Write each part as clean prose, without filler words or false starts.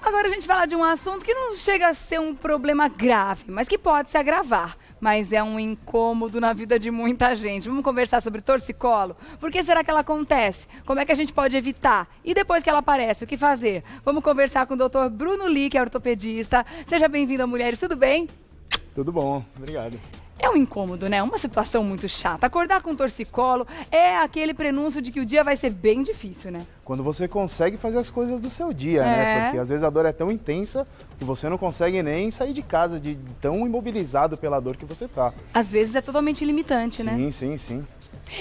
Agora a gente vai falar de um assunto que não chega a ser um problema grave, mas que pode se agravar. Mas é um incômodo na vida de muita gente. Vamos conversar sobre torcicolo? Por que será que ela acontece? Como é que a gente pode evitar? E depois que ela aparece, o que fazer? Vamos conversar com o Dr. Bruno Lee, que é ortopedista. Seja bem-vindo a Mulheres, tudo bem? Tudo bom, obrigado. É um incômodo, né? Uma situação muito chata. Acordar com torcicolo é aquele prenúncio de que o dia vai ser bem difícil, né? Quando você consegue fazer as coisas do seu dia, né? Porque às vezes a dor é tão intensa que você não consegue nem sair de casa de tão imobilizado pela dor que você tá. Às vezes é totalmente limitante, né? Sim.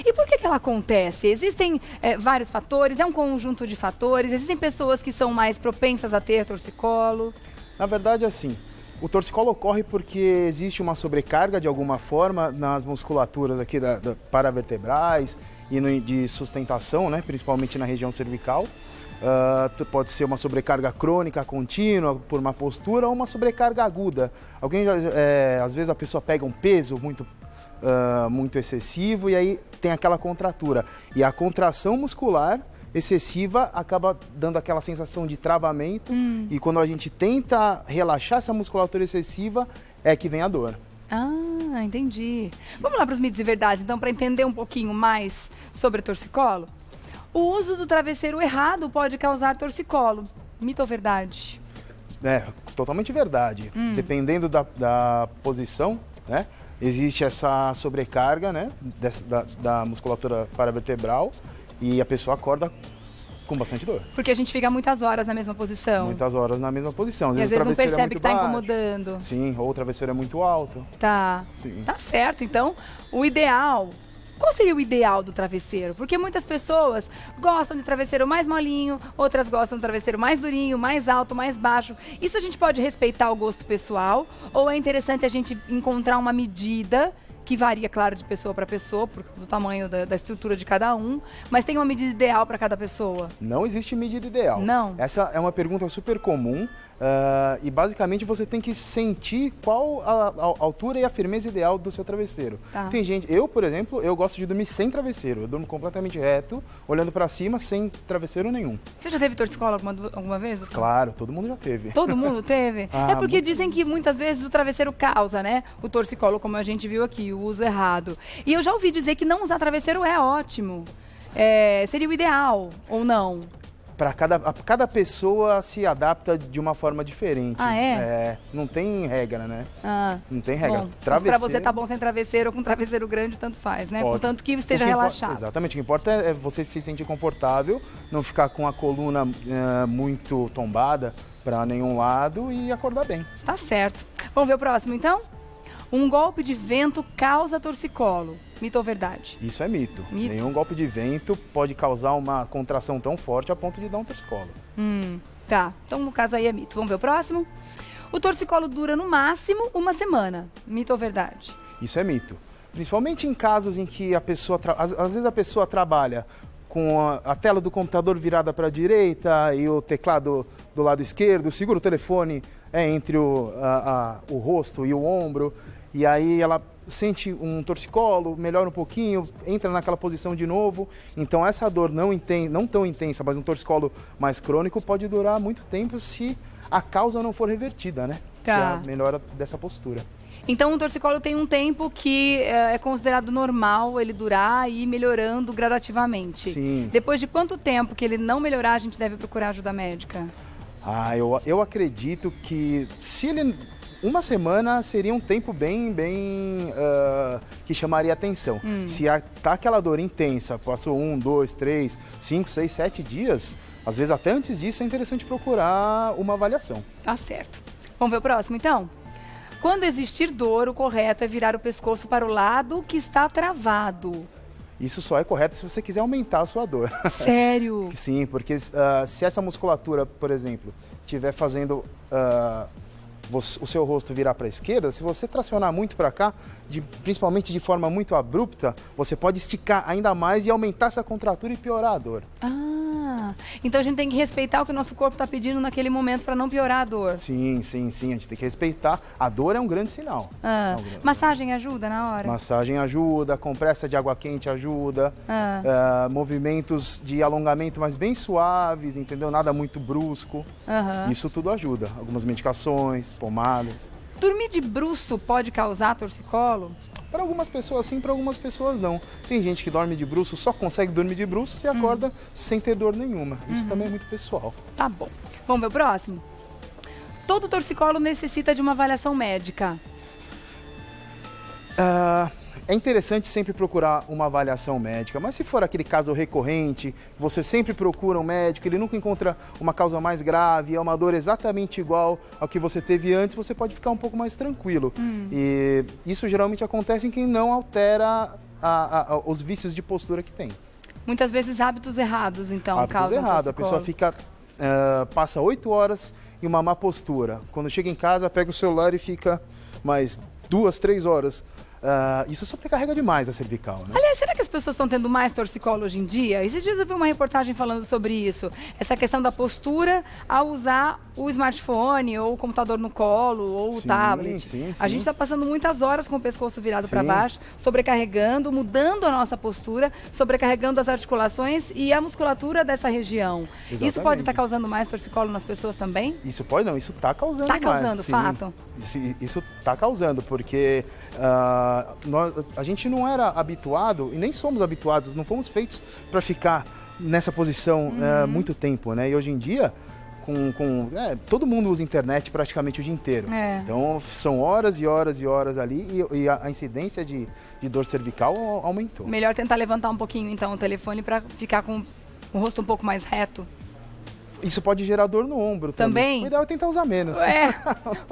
E por que ela acontece? Existem vários fatores, é um conjunto de fatores, existem pessoas que são mais propensas a ter torcicolo. Na verdade, assim, o torcicolo ocorre porque existe uma sobrecarga de alguma forma nas musculaturas aqui paravertebrais e de sustentação, né, principalmente na região cervical. Pode ser uma sobrecarga crônica contínua por uma postura ou uma sobrecarga aguda. Às vezes a pessoa pega um peso muito excessivo e aí tem aquela contratura. E a contração muscular excessiva acaba dando aquela sensação de travamento e quando a gente tenta relaxar essa musculatura excessiva é que vem a dor. Ah, entendi. Vamos lá para os mitos e verdades, então, para entender um pouquinho mais sobre torcicolo. O uso do travesseiro errado pode causar torcicolo. Mito ou verdade? É, totalmente verdade. Dependendo da posição, né, existe essa sobrecarga, né, da musculatura paravertebral. E a pessoa acorda com bastante dor. Porque a gente fica muitas horas na mesma posição. Muitas horas na mesma posição. E às vezes não percebe que está incomodando. Sim, ou o travesseiro é muito alto. Tá. Sim. Tá certo. Então, o ideal... Qual seria o ideal do travesseiro? Porque muitas pessoas gostam de travesseiro mais molinho, outras gostam de travesseiro mais durinho, mais alto, mais baixo. Isso a gente pode respeitar o gosto pessoal? Ou é interessante a gente encontrar uma medida que varia, claro, de pessoa para pessoa, por causa do tamanho da estrutura de cada um, mas tem uma medida ideal para cada pessoa? Não existe medida ideal. Não? Essa é uma pergunta super comum e basicamente você tem que sentir qual a altura e a firmeza ideal do seu travesseiro. Tá. Tem gente, eu, por exemplo, eu gosto de dormir sem travesseiro. Eu durmo completamente reto, olhando para cima, sem travesseiro nenhum. Você já teve torcicolo alguma vez? Claro, todo mundo já teve. Todo mundo teve? É porque dizem que muitas vezes o travesseiro causa, né? O torcicolo, como a gente viu aqui, o uso errado. E eu já ouvi dizer que não usar travesseiro é ótimo. Seria o ideal, ou não? Cada pessoa se adapta de uma forma diferente. Ah, é? Não tem regra, né? Não tem regra. Bom, mas pra você tá bom sem travesseiro ou com travesseiro grande, tanto faz, né? Contanto que esteja relaxado. Exatamente. O que importa é você se sentir confortável, não ficar com a coluna muito tombada para nenhum lado e acordar bem. Tá certo. Vamos ver o próximo, então? Um golpe de vento causa torcicolo. Mito ou verdade? Isso é mito. Nenhum golpe de vento pode causar uma contração tão forte a ponto de dar um torcicolo. Tá. Então, no caso aí é mito. Vamos ver o próximo? O torcicolo dura no máximo uma semana. Mito ou verdade? Isso é mito. Principalmente em casos em que a pessoa... Às vezes a pessoa trabalha com a tela do computador virada para a direita e o teclado do lado esquerdo, segura o telefone entre o rosto e o ombro, e aí ela sente um torcicolo, melhora um pouquinho, entra naquela posição de novo. Então essa dor não tão intensa, mas um torcicolo mais crônico pode durar muito tempo se a causa não for revertida, né? Tá. Que é a melhora dessa postura. Então o torcicolo tem um tempo que é considerado normal ele durar e ir melhorando gradativamente. Sim. Depois de quanto tempo que ele não melhorar, a gente deve procurar ajuda médica? Eu acredito que uma semana seria um tempo bem que chamaria atenção. Se tá aquela dor intensa, passou 1, 2, 3, 5, 6, 7 dias, às vezes até antes disso é interessante procurar uma avaliação. Tá certo. Vamos ver o próximo, então? Quando existir dor, o correto é virar o pescoço para o lado que está travado. Isso só é correto se você quiser aumentar a sua dor. Sério? Sim, porque se essa musculatura, por exemplo, estiver fazendo o seu rosto virar para a esquerda, se você tracionar muito para cá, principalmente de forma muito abrupta, você pode esticar ainda mais e aumentar essa contratura e piorar a dor. Então a gente tem que respeitar o que o nosso corpo está pedindo naquele momento para não piorar a dor. Sim, sim, sim, a gente tem que respeitar. A dor é um grande sinal. Massagem ajuda na hora? Massagem ajuda, compressa de água quente ajuda, movimentos de alongamento, mas bem suaves, entendeu? Nada muito brusco. Isso tudo ajuda. Algumas medicações, pomadas. Dormir de bruço pode causar torcicolo? Para algumas pessoas sim, para algumas pessoas não. Tem gente que dorme de bruço, só consegue dormir de bruço e acorda sem ter dor nenhuma. Isso também é muito pessoal. Tá bom. Vamos ver o próximo? Todo torcicolo necessita de uma avaliação médica. É interessante sempre procurar uma avaliação médica, mas se for aquele caso recorrente, você sempre procura um médico, ele nunca encontra uma causa mais grave, é uma dor exatamente igual ao que você teve antes, você pode ficar um pouco mais tranquilo. E isso geralmente acontece em quem não altera os vícios de postura que tem. Muitas vezes hábitos errados, então, hábitos errados, a pessoa passa 8 horas em uma má postura. Quando chega em casa, pega o celular e fica mais 2, 3 horas. Isso sobrecarrega demais a cervical, né? Aliás, será que as pessoas estão tendo mais torcicolo hoje em dia? Esses dias eu vi uma reportagem falando sobre isso. Essa questão da postura ao usar o smartphone, ou o computador no colo, ou o tablet. Sim. A gente está passando muitas horas com o pescoço virado para baixo, sobrecarregando, mudando a nossa postura, sobrecarregando as articulações e a musculatura dessa região. Exatamente. Isso pode estar causando mais torcicolo nas pessoas também? Isso pode não, isso está causando Está causando, fato? Isso está causando, porque a gente não era habituado, e nem somos habituados, não fomos feitos para ficar nessa posição muito tempo, né? E hoje em dia, todo mundo usa internet praticamente o dia inteiro. Então, são horas e horas e horas ali e a incidência de dor cervical aumentou. Melhor tentar levantar um pouquinho, então, o telefone para ficar com o rosto um pouco mais reto. Isso pode gerar dor no ombro também. O ideal é tentar usar menos.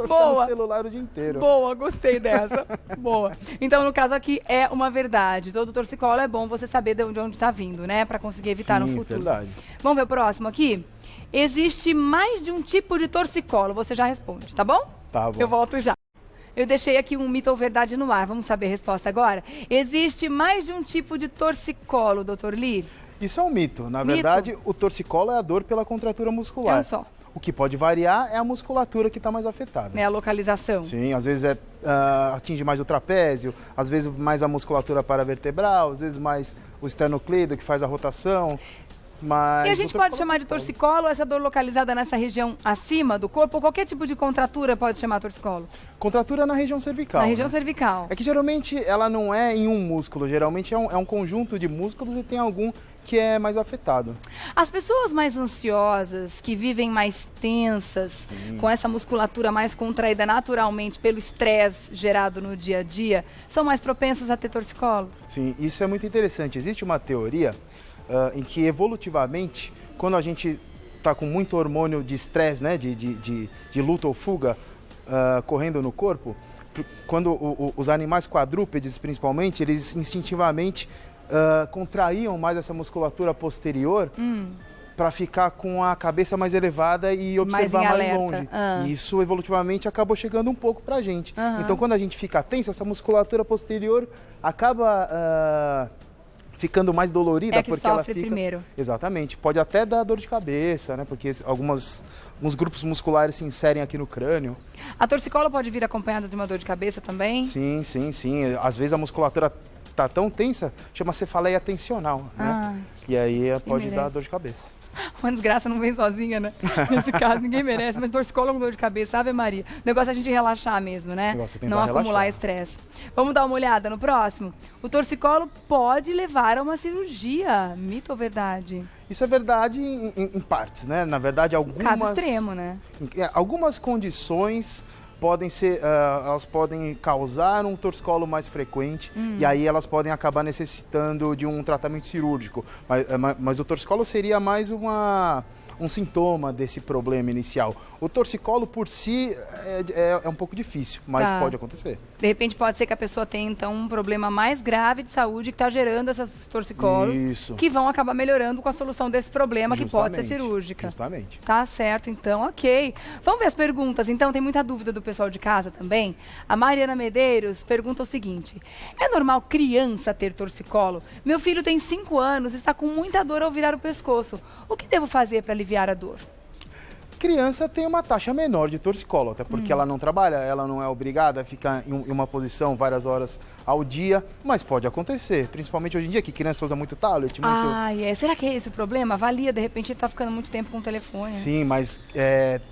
Boa. No celular o dia inteiro. Boa, gostei dessa. Boa. Então, no caso aqui, é uma verdade. Todo torcicolo é bom você saber de onde está vindo, né? Para conseguir evitar no futuro. Verdade. Vamos ver o próximo aqui? Existe mais de um tipo de torcicolo. Você já responde, tá bom? Tá bom. Eu volto já. Eu deixei aqui um mito ou verdade no ar. Vamos saber a resposta agora? Existe mais de um tipo de torcicolo, Dr. Lee? Isso é um mito. Na verdade, o torcicolo é a dor pela contratura muscular. É um só. O que pode variar é a musculatura que está mais afetada. É a localização. Sim, às vezes atinge mais o trapézio, às vezes mais a musculatura paravertebral, às vezes mais o esternocleido que faz a rotação. Mas e a gente pode chamar de torcicolo essa dor localizada nessa região acima do corpo? Ou qualquer tipo de contratura pode chamar torcicolo? Contratura na região cervical. Na região cervical. É que geralmente ela não é em um músculo, geralmente é um conjunto de músculos e tem algum que é mais afetado. As pessoas mais ansiosas, que vivem mais tensas, com essa musculatura mais contraída naturalmente pelo estresse gerado no dia a dia, são mais propensas a ter torcicolo? Sim, isso é muito interessante. Existe uma teoria em que evolutivamente, quando a gente está com muito hormônio de estresse, né, de luta ou fuga correndo no corpo, quando os animais quadrúpedes principalmente, eles instintivamente contraíam mais essa musculatura posterior para ficar com a cabeça mais elevada e observar mais longe. E isso evolutivamente acabou chegando um pouco para a gente. Então, quando a gente fica tenso, essa musculatura posterior acaba ficando mais dolorida, que porque ela sofre fica primeiro. Exatamente. Pode até dar dor de cabeça, né? Porque alguns grupos musculares se inserem aqui no crânio. A torcicolo pode vir acompanhada de uma dor de cabeça também? Sim. Às vezes a musculatura tá tão tensa, chama cefaleia tensional, né? E aí pode dar dor de cabeça. Uma desgraça não vem sozinha, né? Nesse caso, ninguém merece, mas torcicolo com dor de cabeça, Ave Maria. O negócio é a gente relaxar mesmo, né? Não acumular estresse. Vamos dar uma olhada no próximo? O torcicolo pode levar a uma cirurgia, mito ou verdade? Isso é verdade em partes, né? Na verdade, caso extremo, né? Algumas condições elas podem causar um torcicolo mais frequente e aí elas podem acabar necessitando de um tratamento cirúrgico. Mas o torcicolo seria mais um um sintoma desse problema inicial. O torcicolo por si é um pouco difícil, mas pode acontecer. De repente pode ser que a pessoa tenha então um problema mais grave de saúde que está gerando esses torcicolos, que vão acabar melhorando com a solução desse problema, que pode ser cirúrgica. Justamente. Tá certo, então, ok. Vamos ver as perguntas, então, tem muita dúvida do pessoal de casa também. A Mariana Medeiros pergunta o seguinte: é normal criança ter torcicolo? Meu filho tem 5 anos e está com muita dor ao virar o pescoço. O que devo fazer para aliviar a dor? Criança tem uma taxa menor de torcicolo, até porque ela não trabalha, ela não é obrigada a ficar em uma posição várias horas ao dia, mas pode acontecer, principalmente hoje em dia, que criança usa muito tablet. Será que é esse o problema? Avalia, de repente ele está ficando muito tempo com o telefone. Sim, mas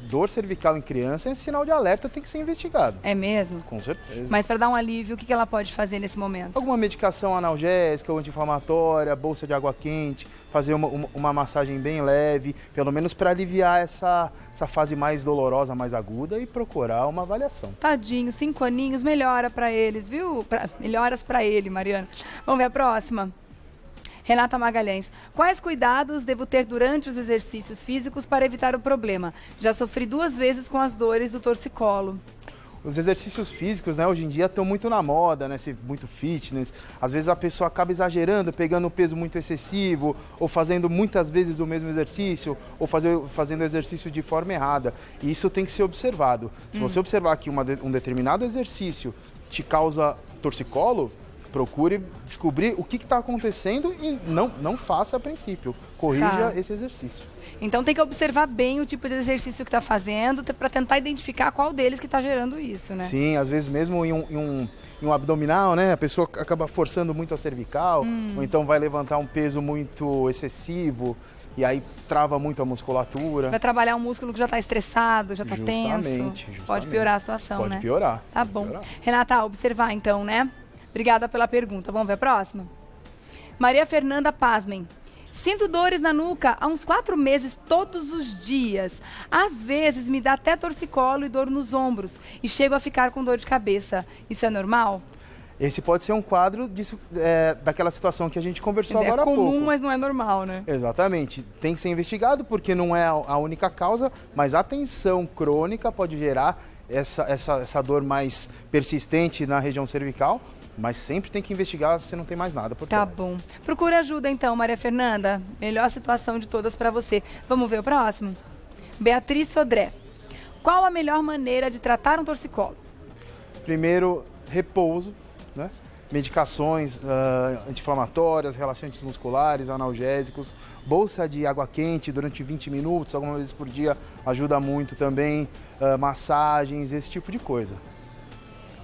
dor cervical em criança é sinal de alerta, tem que ser investigado. É mesmo? Com certeza. Mas para dar um alívio, o que ela pode fazer nesse momento? Alguma medicação analgésica ou anti-inflamatória, bolsa de água quente, fazer uma massagem bem leve, pelo menos para aliviar essa fase mais dolorosa, mais aguda, e procurar uma avaliação. Tadinho, 5 aninhos, melhora para eles, viu? Melhoras para ele, Mariana. Vamos ver a próxima? Renata Magalhães: quais cuidados devo ter durante os exercícios físicos para evitar o problema? Já sofri 2 vezes com as dores do torcicolo. Os exercícios físicos, né, hoje em dia estão muito na moda, né, muito fitness. Às vezes a pessoa acaba exagerando, pegando um peso muito excessivo, ou fazendo muitas vezes o mesmo exercício, ou fazendo exercício de forma errada. E isso tem que ser observado. Se você observar que um determinado exercício te causa torcicolo, procure descobrir o que está acontecendo e não faça a princípio. Corrija esse exercício. Então tem que observar bem o tipo de exercício que está fazendo para tentar identificar qual deles que está gerando isso, né? Sim, às vezes mesmo em um abdominal, né? A pessoa acaba forçando muito a cervical, ou então vai levantar um peso muito excessivo e aí trava muito a musculatura. Vai trabalhar um músculo que já está estressado, já está tenso. Justamente. Pode piorar a situação, né? Pode piorar. Tá bom. Renata, observar então, né? Obrigada pela pergunta. Vamos ver a próxima? Maria Fernanda Pasmen: sinto dores na nuca há uns 4 meses todos os dias. Às vezes me dá até torcicolo e dor nos ombros e chego a ficar com dor de cabeça. Isso é normal? Esse pode ser um quadro daquela situação que a gente conversou agora há pouco. É comum, mas não é normal, né? Exatamente. Tem que ser investigado porque não é a única causa, mas a tensão crônica pode gerar essa dor mais persistente na região cervical. Mas sempre tem que investigar se não tem mais nada por trás. Tá bom. Procura ajuda então, Maria Fernanda. Melhor situação de todas para você. Vamos ver o próximo? Beatriz Sodré: qual a melhor maneira de tratar um torcicolo? Primeiro, repouso, né? Medicações anti-inflamatórias, relaxantes musculares, analgésicos, bolsa de água quente durante 20 minutos, algumas vezes por dia, ajuda muito também, massagens, esse tipo de coisa.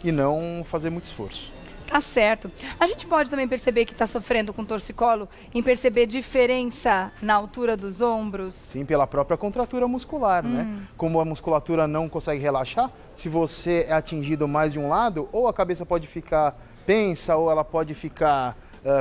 E não fazer muito esforço. Tá certo. A gente pode também perceber que está sofrendo com torcicolo em perceber diferença na altura dos ombros? Sim, pela própria contratura muscular, né? Como a musculatura não consegue relaxar, se você é atingido mais de um lado, ou a cabeça pode ficar tensa, ou ela pode ficar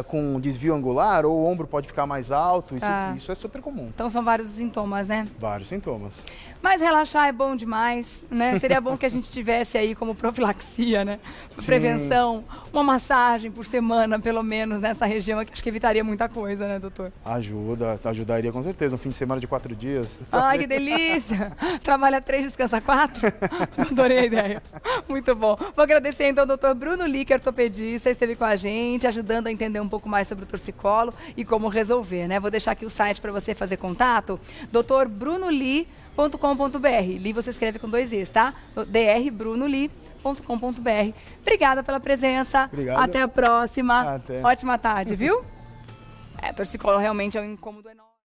com um desvio angular, ou o ombro pode ficar mais alto. Isso é super comum. Então são vários sintomas, né? Vários sintomas. Mas relaxar é bom demais, né? Seria bom que a gente tivesse aí como profilaxia, né? Prevenção, uma massagem por semana, pelo menos, nessa região aqui. Acho que evitaria muita coisa, né, doutor? Ajudaria com certeza. Um fim de semana de 4 dias. Ai, que delícia! Trabalha 3, descansa 4? Adorei a ideia. Muito bom. Vou agradecer então ao doutor Bruno Li, que é ortopedista, esteve com a gente, ajudando a entender um pouco mais sobre o torcicolo e como resolver, né? Vou deixar aqui o site para você fazer contato, doutorbruno.li.com.br. Li você escreve com 2 Is, tá? drbruno.li.com.br. Obrigada pela presença. Obrigado. Até a próxima. Até. Ótima tarde, viu? Torcicolo realmente é um incômodo enorme.